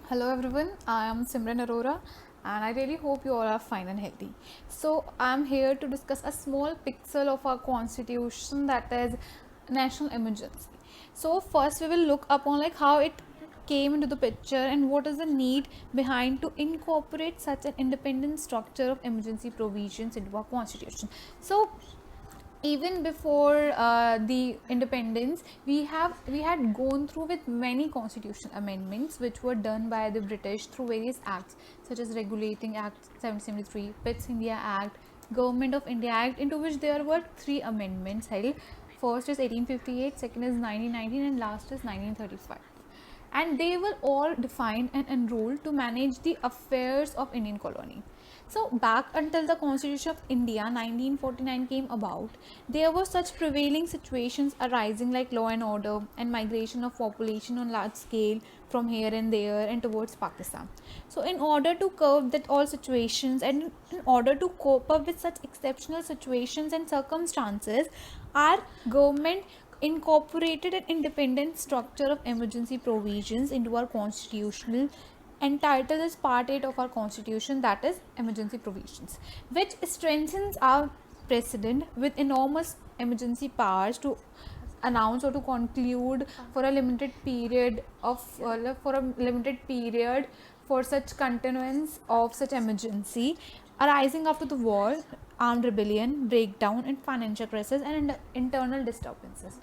Hello everyone, I am Simran Arora and I really hope you all are fine and healthy. So, I am here to discuss a small pixel of our constitution, that is national emergency. So, first we will look upon like how it came into the picture and what is the need behind to incorporate such an independent structure of emergency provisions into our constitution. So, even before the independence, we had gone through with many constitution amendments which were done by the British through various acts such as Regulating Act 1773, Pitt's India Act, Government of India Act, into which there were three amendments held. First is 1858, second is 1919, and last is 1935, and they were all defined and enrolled to manage the affairs of Indian colony. So back until the Constitution of India 1949 came about, there were such prevailing situations arising like law and order and migration of population on large scale from here and there and towards Pakistan. So in order to curb that all situations and in order to cope up with such exceptional situations and circumstances, our government incorporated an independent structure of emergency provisions into our constitutional entitled as part 8 of our constitution, that is emergency provisions, which strengthens our president with enormous emergency powers to announce or to conclude for a limited period for such continuance of such emergency arising after the war, armed rebellion, breakdown and financial crisis and internal disturbances.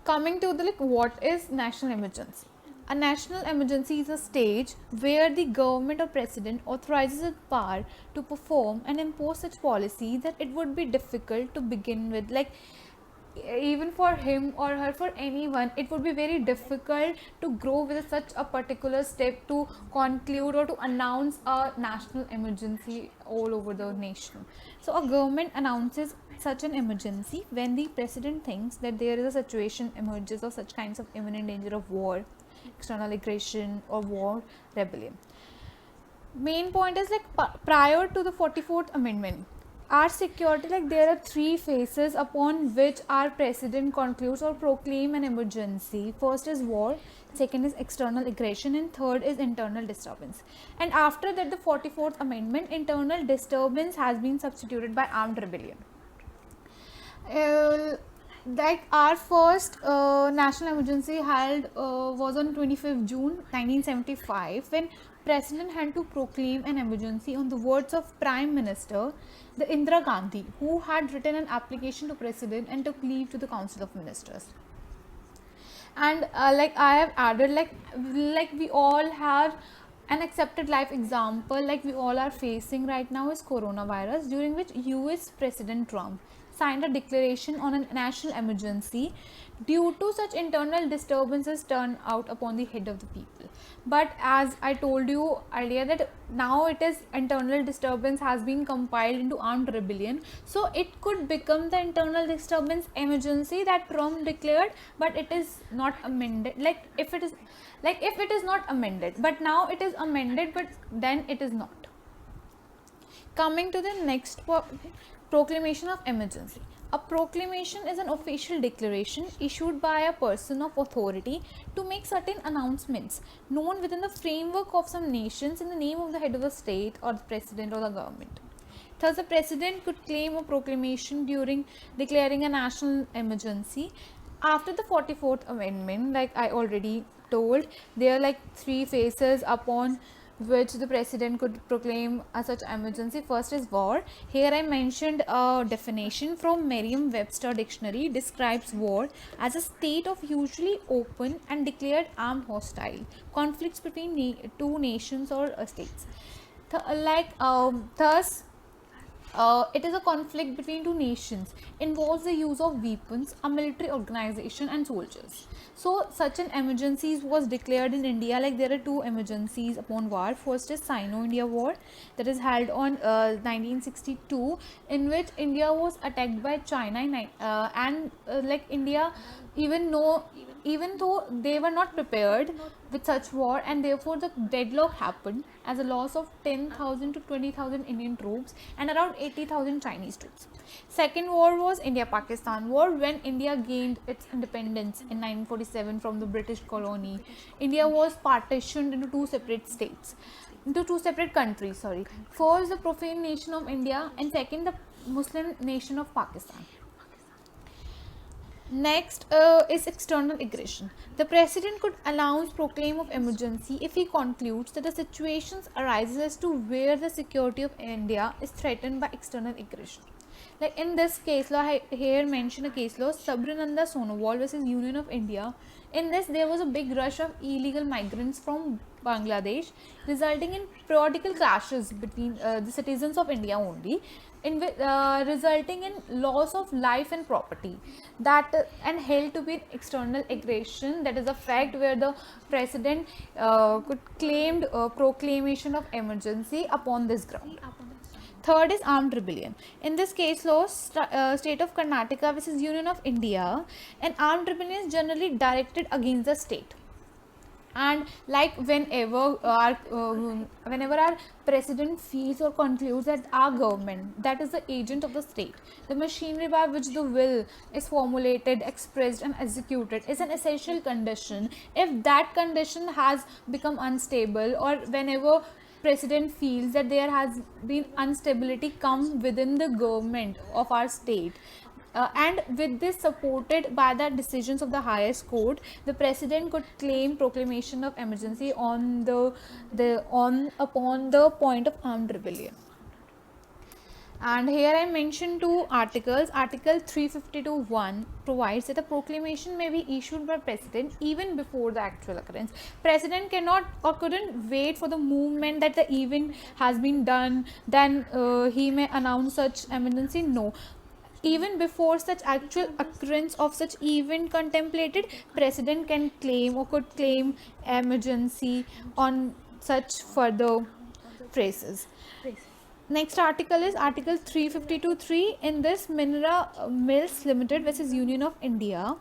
Coming to the like, what is national emergency? A national emergency is a stage where the government or president authorizes its power to perform and impose such policy that it would be difficult to begin with, like even for him or her, for anyone, it would be very difficult to grow with such a particular step to conclude or to announce a national emergency all over the nation. So a government announces such an emergency when the president thinks that there is a situation emerges of such kinds of imminent danger of war, external aggression or war, rebellion. Main point is like prior to the 44th amendment, our security, like there are three phases upon which our president concludes or proclaim an emergency. First is war, second is external aggression, and third is internal disturbance. And after that, the 44th amendment, internal disturbance has been substituted by armed rebellion. Like our first national emergency held was on 25th June 1975, when president had to proclaim an emergency on the words of Prime Minister the Indira Gandhi, who had written an application to president and took leave to the Council of Ministers. And like I have added, like we all have an accepted life example, like we all are facing right now, is coronavirus, during which US President Trump signed a declaration on a national emergency due to such internal disturbances turned out upon the head of the people. But as I told you earlier, that now it is internal disturbance has been compiled into armed rebellion, so it could become the internal disturbance emergency that Trump declared, but it is not amended. Like if it is not amended, but now it is amended, but then it is not. Coming to the next proclamation of emergency. A proclamation is an official declaration issued by a person of authority to make certain announcements known within the framework of some nations in the name of the head of the state or the president or the government. Thus, the president could claim a proclamation during declaring a national emergency. After the 44th amendment, like I already told, there are like three phases upon which the president could proclaim a such emergency. First is war. Here I mentioned a definition from Merriam-Webster dictionary, describes war as a state of usually open and declared armed hostile conflicts between two nations or states. Thus it is a conflict between two nations, involves the use of weapons, a military organization and soldiers. So such an emergency was declared in India. Like there are two emergencies upon war. First is Sino-India War, that is held on 1962, in which India was attacked by China, and like India, even though even though they were not prepared with such war, and therefore the deadlock happened as a loss of 10,000 to 20,000 Indian troops and around 80,000 Chinese troops. Second war was India-Pakistan war, when India gained its independence in 1947 from the British colony. India was partitioned into two separate states, into two separate countries, sorry. First, the profane nation of India, and second, the Muslim nation of Pakistan. Next is external aggression. The president could announce proclaim of emergency if he concludes that the situation arises as to where the security of India is threatened by external aggression. Like in this case law, I here mention a case law, Sabrinanda Sonowal versus Union of India. In this, there was a big rush of illegal migrants from Bangladesh, resulting in periodical clashes between the citizens of India only, resulting in loss of life and property, that and held to be an external aggression. That is a fact where the president could claimed proclamation of emergency upon this ground. Third is armed rebellion. In this case law, state of Karnataka versus Union of India, an armed rebellion is generally directed against the state. And like whenever our president feels or concludes that our government, that is the agent of the state, the machinery by which the will is formulated, expressed and executed, is an essential condition. If that condition has become unstable, or whenever president feels that there has been instability come within the government of our state, and with this supported by the decisions of the highest court, the president could claim proclamation of emergency on upon the point of armed rebellion. And here I mentioned two articles. Article 352(1) provides that a proclamation may be issued by president even before the actual occurrence. President cannot or couldn't wait for the movement that the event has been done, then he may announce such emergency. No, even before such actual occurrence of such event contemplated, president can claim or could claim emergency on such further phrases. Next article is Article 352(3). In this, Minera Mills Limited versus Union of India,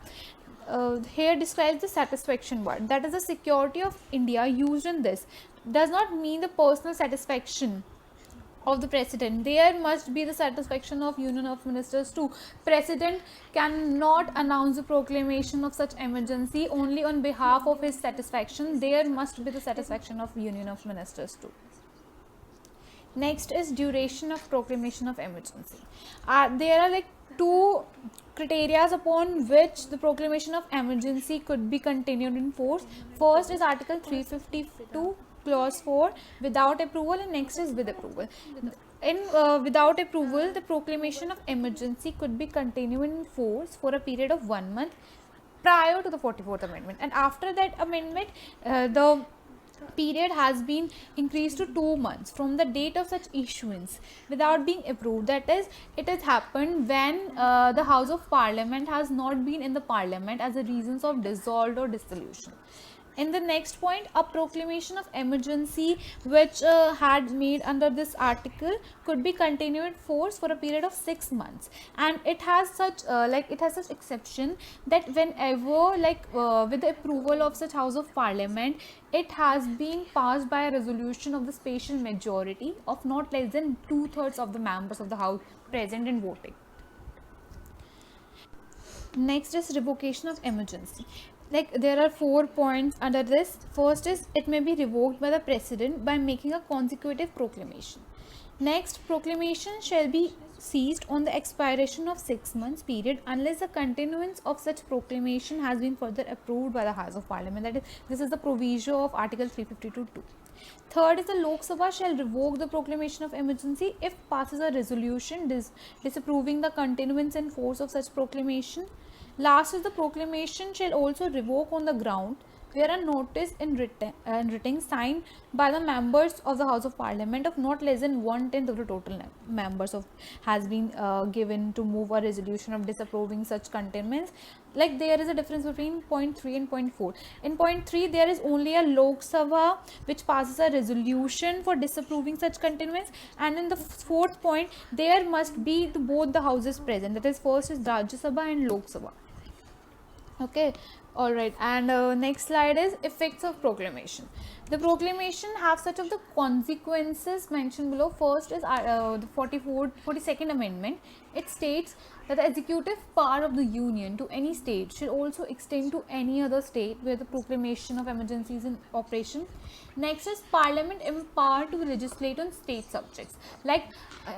here describes the satisfaction word. That is the security of India used in this. Does not mean the personal satisfaction of the president. There must be the satisfaction of Union of Ministers too. President cannot announce the proclamation of such emergency only on behalf of his satisfaction. There must be the satisfaction of Union of Ministers too. Next is duration of proclamation of emergency. There are like two criteria upon which the proclamation of emergency could be continued in force. First is Article 352 Clause 4, without approval, and next is with approval. In without approval, the proclamation of emergency could be continued in force for a period of 1 month prior to the 44th Amendment, and after that amendment, the period has been increased to 2 months from the date of such issuance without being approved. That is, it has happened when the House of Parliament has not been in the Parliament as a reasons of dissolved or dissolution. In the next point, a proclamation of emergency which had made under this article could be continued in force for a period of 6 months, and it has such exception that whenever with the approval of such House of Parliament, it has been passed by a resolution of the special majority of not less than 2/3 of the members of the House present and voting. Next is revocation of emergency. There are 4 points under this. First is, it may be revoked by the president by making a consecutive proclamation. Next, proclamation shall be ceased on the expiration of 6 months period unless the continuance of such proclamation has been further approved by the House of Parliament. That is, this is the proviso of Article 352(2). Third is, the Lok Sabha shall revoke the proclamation of emergency if passes a resolution disapproving the continuance and force of such proclamation. Last is, the proclamation shall also revoke on the ground where a notice in writing signed by the members of the House of Parliament of not less than 1/10 of the total members has been given to move a resolution of disapproving such continuance. There is a difference between point 3 and point 4. In point 3, there is only a Lok Sabha which passes a resolution for disapproving such continuance, and in the fourth point, there must be both the houses present. That is, first is Rajya Sabha and Lok Sabha. Okay, All right, and next slide is effects of proclamation. The proclamation have such of the consequences mentioned below. First is the 42nd Amendment. It states that the executive power of the Union to any state should also extend to any other state where the proclamation of emergency is in operation. Next is Parliament empowered to legislate on state subjects. Like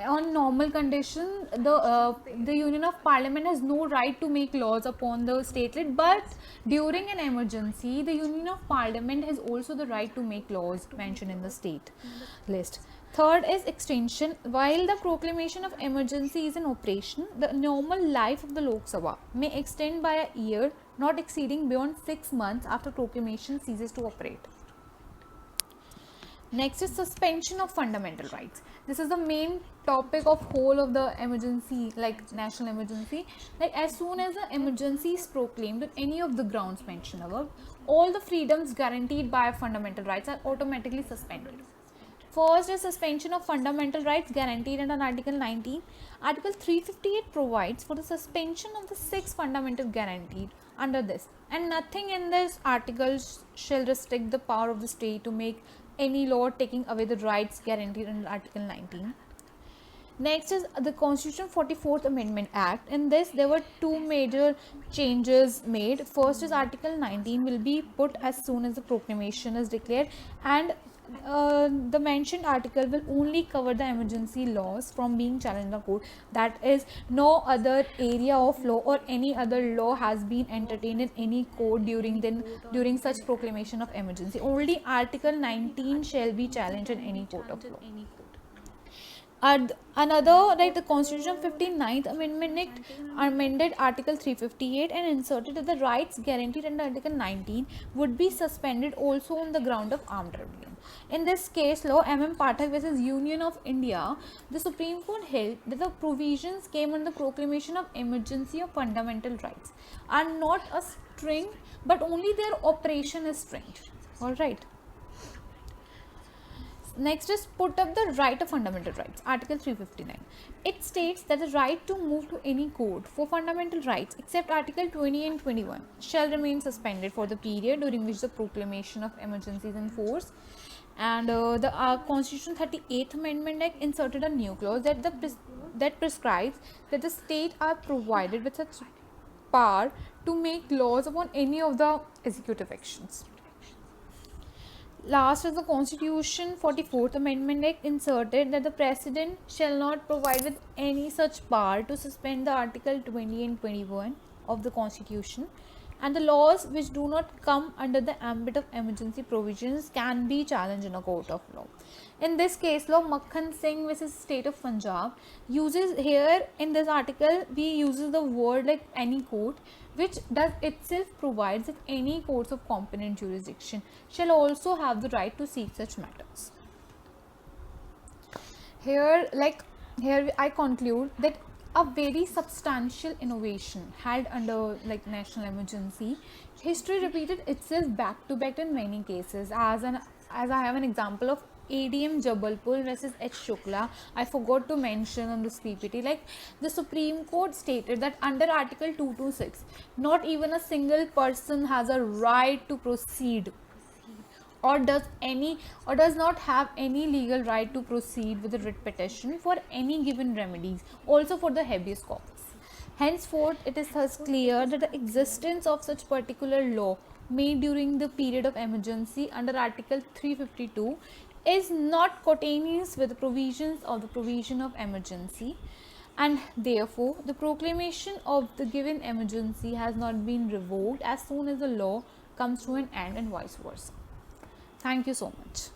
on normal condition, the Union of Parliament has no right to make laws upon the statelet, but during an emergency, the Union of Parliament has also the right to make laws mentioned in the state list. Third is extension. While the proclamation of emergency is in operation, the normal life of the Lok Sabha may extend by a year, not exceeding beyond 6 months after proclamation ceases to operate. Next is suspension of fundamental rights. This is the main topic of whole of the emergency, like national emergency. Like as soon as the emergency is proclaimed on any of the grounds mentioned above, all the freedoms guaranteed by fundamental rights are automatically suspended. First is suspension of fundamental rights guaranteed under Article 19. Article 358 provides for the suspension of the 6 fundamental guaranteed under this, and nothing in this article shall restrict the power of the state to make any law taking away the rights guaranteed under Article 19. Next is the Constitution 44th Amendment Act. In this, there were two major changes made. First is Article 19 will be put as soon as the proclamation is declared, and the mentioned article will only cover the emergency laws from being challenged in the court. That is, no other area of law or any other law has been entertained in any court during such proclamation of emergency. Only Article 19 shall be challenged in any court of law. Another, like the Constitution 59th Amendment Act amended Article 358 and inserted that the rights guaranteed under Article 19 would be suspended also on the ground of armed rebellion. In this case law, M.M. Pathak versus Union of India, the Supreme Court held that the provisions came under the proclamation of emergency of fundamental rights are not a string, but only their operation is stringed. All right. Next is put up the right of fundamental rights, Article 359. It states that the right to move to any court for fundamental rights except Article 20 and 21 shall remain suspended for the period during which the proclamation of emergency is in force. And the Constitution 38th Amendment Act inserted a new clause that prescribes that the state are provided with such power to make laws upon any of the executive actions. Last is the Constitution 44th Amendment Act inserted that the President shall not provide with any such power to suspend the Article 20 and 21 of the Constitution, and the laws which do not come under the ambit of emergency provisions can be challenged in a court of law. In this case law, Makhan Singh versus State of Punjab uses here in this article, we uses the word like any court, which does itself provides that any courts of competent jurisdiction shall also have the right to seek such matters. Here I conclude that a very substantial innovation held under like national emergency. History repeated itself back to back in many cases. As I have an example of ADM Jabalpur versus H. Shukla, I forgot to mention on this PPT, like the Supreme Court stated that under Article 226, not even a single person has a right to proceed or does not have any legal right to proceed with a writ petition for any given remedies, also for the habeas corpus. Henceforth, it is thus clear that the existence of such particular law made during the period of emergency under Article 352 is not coterminous with the provisions of the provision of emergency, and therefore the proclamation of the given emergency has not been revoked as soon as the law comes to an end, and vice versa. Thank you so much.